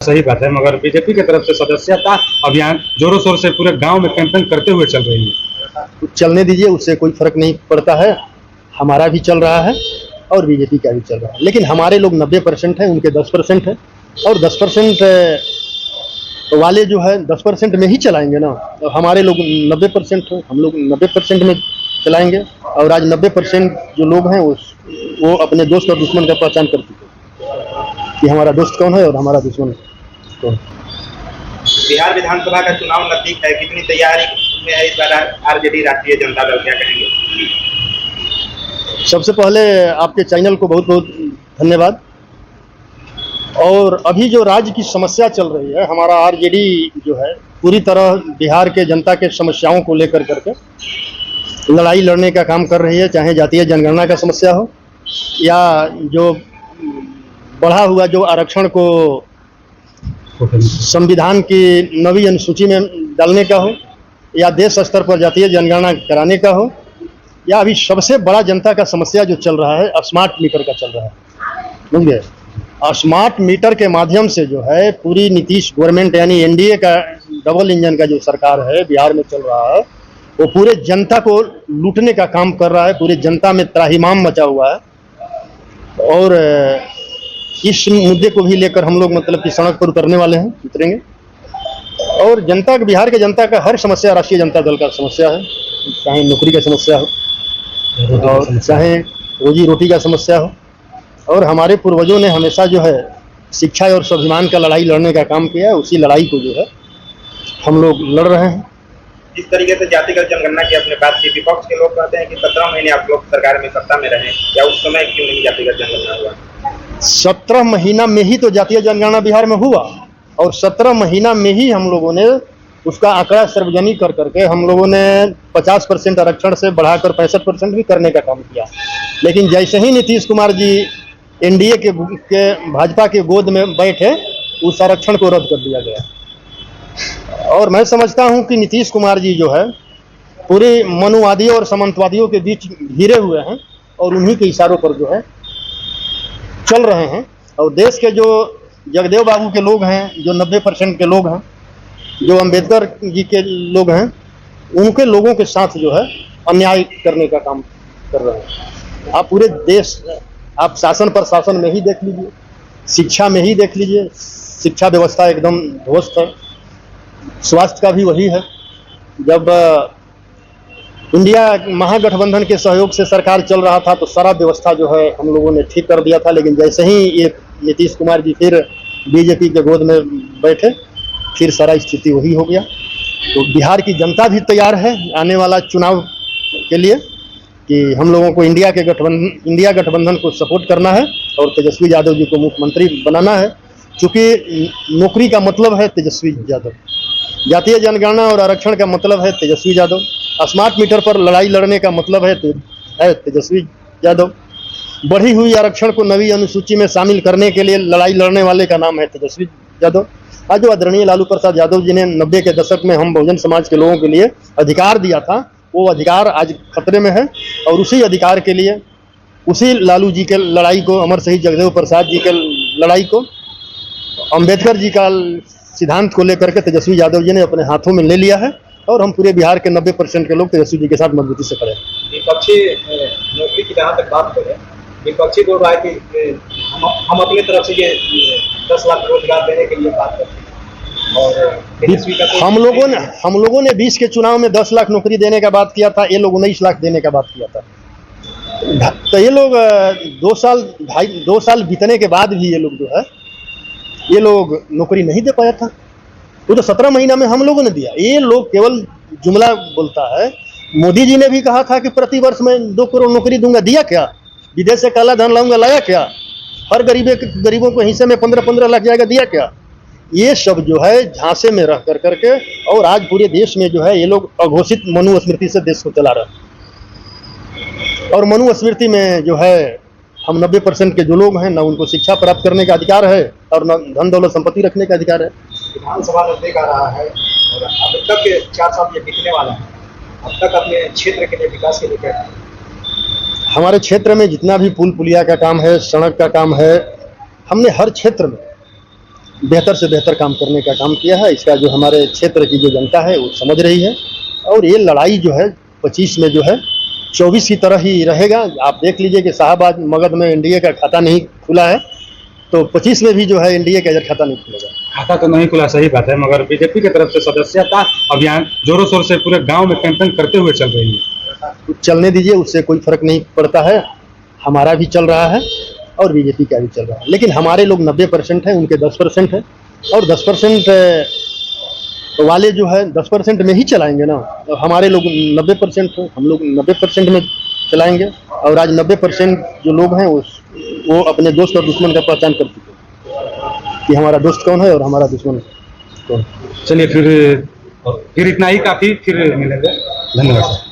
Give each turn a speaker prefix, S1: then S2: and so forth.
S1: सही बात है, मगर बीजेपी की तरफ से सदस्यता अभियान जोरों शोर से पूरे गांव में कैंपेन करते हुए चल रही है।
S2: चलने दीजिए, उससे कोई फर्क नहीं पड़ता है। हमारा भी चल रहा है और बीजेपी का भी चल रहा है, लेकिन हमारे लोग 90% है, उनके 10% है, और 10% वाले जो है 10% में ही चलाएंगे ना। तो हमारे लोग 90% है, हम लोग 90% में चलाएंगे, और आज 90% जो लोग हैं वो अपने दोस्त और दुश्मन का पहचान कर चुके हैं कि हमारा दोस्त कौन है और हमारा दुश्मन कौन है।
S3: बिहार विधानसभा का चुनाव नजदीक है, कितनी तैयारी में है इस बार आरजेडी राष्ट्रीय जनता दल, क्या कहेंगे?
S2: सबसे पहले आपके चैनल को बहुत बहुत धन्यवाद। और अभी जो राज्य की समस्या चल रही है, हमारा आरजेडी जो है पूरी तरह बिहार के जनता के समस्याओं को लेकर करके लड़ाई लड़ने का काम कर रही है, चाहे जातीय जनगणना का समस्या हो या जो बढ़ा हुआ जो आरक्षण को संविधान की 9वीं अनुसूची में डालने का हो, या देश स्तर पर जातीय जनगणना कराने का हो, या अभी सबसे बड़ा जनता का समस्या जो चल रहा है स्मार्ट मीटर का चल रहा है, समझे। स्मार्ट मीटर के माध्यम से जो है पूरी नीतीश गवर्नमेंट यानी एनडीए का डबल इंजन का जो सरकार है बिहार में चल रहा है, वो पूरे जनता को लूटने का काम कर रहा है, पूरे जनता में त्राहिमाम मचा हुआ है। और इस मुद्दे को भी लेकर हम लोग मतलब कि सड़क पर उतरने वाले हैं, उतरेंगे। और जनता के, बिहार के जनता का हर समस्या राष्ट्रीय जनता दल का समस्या है, चाहे नौकरी का समस्या हो और चाहे रोजी रोटी का समस्या हो। और हमारे पूर्वजों ने हमेशा जो है शिक्षा और स्वाभिमान का लड़ाई लड़ने का काम किया है, उसी लड़ाई को जो है हम लोग लड़ रहे हैं।
S3: जिस तरीके से जातिगत जनगणना की आपने बात की, विपक्ष के लोग कहते हैं कि 17 महीने आप लोग सरकार में सत्ता में रहे, या उस समय क्यों नहीं जातिगत जनगणना हुआ?
S2: 17 महीना में ही तो जातीय जनगणना बिहार में हुआ, और 17 महीना में ही हम लोगों ने उसका आंकड़ा सार्वजनिक कर करके हम लोगों ने 50% आरक्षण से बढ़ाकर 65% भी करने का काम किया। लेकिन जैसे ही नीतीश कुमार जी एनडीए के भाजपा के गोद में बैठे, उस आरक्षण को रद्द कर दिया गया। और मैं समझता हूं कि नीतीश कुमार जी जो है पूरे मनुवादियों और सामंतवादियों के बीच घिरे हुए हैं, और उन्हीं के इशारों पर जो है चल रहे हैं। और देश के जो जगदेव बाबू के लोग हैं, जो 90% के लोग हैं, जो अंबेडकर जी के लोग हैं, उनके लोगों के साथ जो है अन्याय करने का काम कर रहे हैं। आप पूरे देश, आप शासन प्रशासन में ही देख लीजिए, शिक्षा में ही देख लीजिए, शिक्षा व्यवस्था एकदम ध्वस्त है। स्वास्थ्य का भी वही है। जब इंडिया महागठबंधन के सहयोग से सरकार चल रहा था तो सारा व्यवस्था जो है हम लोगों ने ठीक कर दिया था, लेकिन जैसे ही ये नीतीश कुमार जी फिर बीजेपी के गोद में बैठे, फिर सारा स्थिति वही हो गया। तो बिहार की जनता भी तैयार है आने वाला चुनाव के लिए कि हम लोगों को इंडिया गठबंधन को सपोर्ट करना है और तेजस्वी यादव जी को मुख्यमंत्री बनाना है, क्योंकि नौकरी का मतलब है तेजस्वी यादव, जातीय जनगणना और आरक्षण का मतलब है तेजस्वी यादव, स्मार्ट मीटर पर लड़ाई लड़ने का मतलब है तेजस्वी यादव, बढ़ी हुई आरक्षण को 9वीं अनुसूची में शामिल करने के लिए लड़ाई लड़ने वाले का नाम है तेजस्वी यादव। आज जो आदरणीय लालू प्रसाद यादव जी ने 90 के दशक में हम बहुजन समाज के लोगों के लिए अधिकार दिया था, वो अधिकार आज खतरे में है। और उसी अधिकार के लिए, उसी लालू जी के लड़ाई को, अमर शहीद जगदेव प्रसाद जी के लड़ाई को, अंबेडकर जी का सिद्धांत को लेकर के तेजस्वी यादव जी ने अपने हाथों में ले लिया है, और हम पूरे बिहार के 90% के लोग तेजस्वी जी के साथ मजबूती से खड़े हैं।
S3: विपक्षी नौकरी की जहाँ तक बात करें, विपक्षी बोल रहा है कि हम अपनी तरफ से ये 10 लाख रोजगार देने के लिए बात करते हैं, और
S2: हम लोगों ने 20 के चुनाव में 10 लाख नौकरी देने का बात किया था, ये लोग 19 लाख देने का बात किया था। तो ये लोग 2 साल बीतने के बाद भी ये लोग नौकरी नहीं दे पाया था। वो तो 17 महीना में हम लोगों ने दिया। ये लोग केवल जुमला बोलता है। मोदी जी ने भी कहा था कि प्रति वर्ष मैं 2 करोड़ नौकरी दूंगा, दिया क्या? विदेश से काला धन लाऊंगा, लाया क्या? हर गरीबों को हिस्से में 15-15 लाख जाएगा, दिया क्या? ये सब जो है झांसे में रह कर करके, और आज पूरे देश में जो है ये लोग अघोषित मनुस्मृति से देश को चला रहे हैं। और मनुस्मृति में जो है हम 90% के जो लोग हैं, ना उनको शिक्षा प्राप्त करने का अधिकार है और न धन दौलत संपत्ति रखने का अधिकार है।
S3: विधानसभा नजदीक आ रहा है और अब तक 4 साल ये बीतने वाला है, अब तक अपने क्षेत्र के लिए विकास के लिए क्या है?
S2: हमारे क्षेत्र में जितना भी पुल पुलिया का काम है, सड़क का काम है, हमने हर क्षेत्र में बेहतर से बेहतर काम करने का काम किया है। इसका जो हमारे क्षेत्र की जो जनता है वो समझ रही है, और ये लड़ाई जो है 25 में जो है 24 की तरह ही रहेगा। आप देख लीजिए कि शाहबाद मगध में एनडीए का खाता नहीं खुला है, तो 25 में भी जो है एनडीए का खाता नहीं खुलेगा।
S1: खाता तो नहीं खुला, सही बात है, मगर बीजेपी की तरफ से सदस्यता अभियान जोरों शोर से पूरे गांव में कैंपेन करते हुए चल रही है।
S2: चलने दीजिए, उससे कोई फर्क नहीं पड़ता है। हमारा भी चल रहा है और बीजेपी का भी चल रहा है, लेकिन हमारे लोग 90% है, उनके 10% है, और 10% वाले जो है 10% में ही चलाएंगे ना। और हमारे लोग 90% है, हम लोग 90% में चलाएंगे। और आज 90% जो लोग हैं वो अपने दोस्त और दुश्मन का पहचान कर चुके हैं कि हमारा दोस्त कौन है और हमारा दुश्मन कौन है।
S1: चलिए फिर इतना ही काफी, फिर मिलेंगे। धन्यवाद सर।